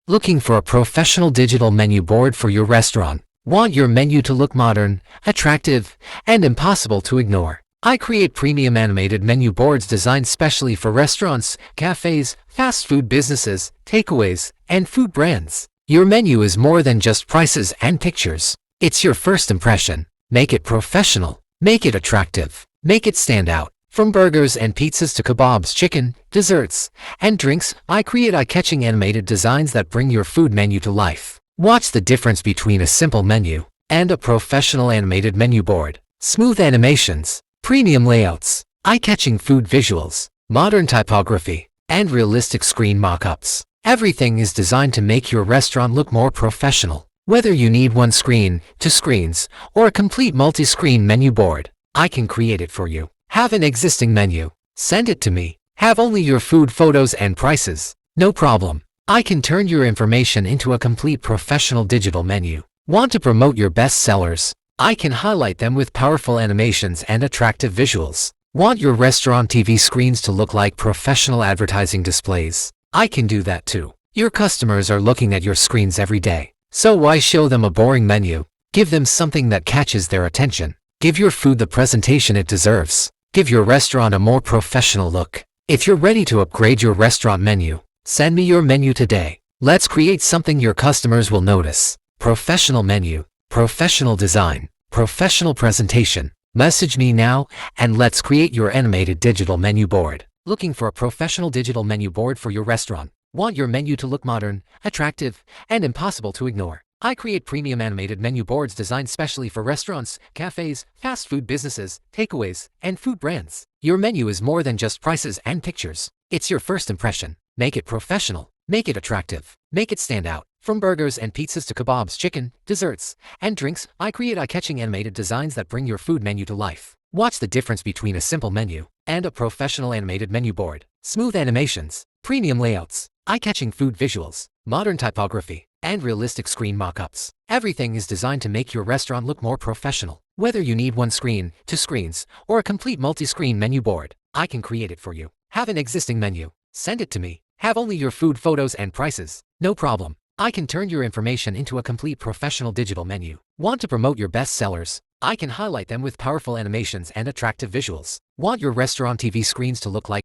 Looking for a professional digital menu board for your restaurant? Want your menu to look modern, attractive, and impossible to ignore? I create premium animated menu boards designed specially for restaurants, cafes, fast food businesses, takeaways, and food brands. Your menu is more than just prices and pictures. It's your first impression. Make it professional. Make it attractive. Make it stand out. From burgers and pizzas to kebabs, chicken, desserts, and drinks, I create eye-catching animated designs that bring your food menu to life. Watch the difference between a simple menu and a professional animated menu board. Smooth animations, premium layouts, eye-catching food visuals, modern typography, and realistic screen mock-ups. Everything is designed to make your restaurant look more professional. Whether you need one screen, two screens, or a complete multi-screen menu board, I can create it for you. Have an existing menu? Send it to me. Have only your food photos and prices? No problem. I can turn your information into a complete professional digital menu. Want to promote your best sellers? I can highlight them with powerful animations and attractive visuals. Want your restaurant TV screens to look like professional advertising displays? I can do that too. Your customers are looking at your screens every day. So why show them a boring menu? Give them something that catches their attention. Give your food the presentation it deserves. Give your restaurant a more professional look. If you're ready to upgrade your restaurant menu, send me your menu today. Let's create something your customers will notice. Professional menu, professional design, professional presentation. Message me now and let's create your animated digital menu board. Looking for a professional digital menu board for your restaurant? Want your menu to look modern, attractive, and impossible to ignore? I create premium animated menu boards designed specially for restaurants, cafes, fast food businesses, takeaways, and food brands. Your menu is more than just prices and pictures. It's your first impression. Make it professional. Make it attractive. Make it stand out. From burgers and pizzas to kebabs, chicken, desserts, and drinks, I create eye-catching animated designs that bring your food menu to life. Watch the difference between a simple menu and a professional animated menu board. Smooth animations, premium layouts, eye-catching food visuals, modern typography, and realistic screen mock-ups. Everything is designed to make your restaurant look more professional. Whether you need one screen, two screens, or a complete multi-screen menu board, I can create it for you. Have an existing menu? Send it to me. Have only your food photos and prices? No problem. I can turn your information into a complete professional digital menu. Want to promote your best sellers? I can highlight them with powerful animations and attractive visuals. Want your restaurant TV screens to look like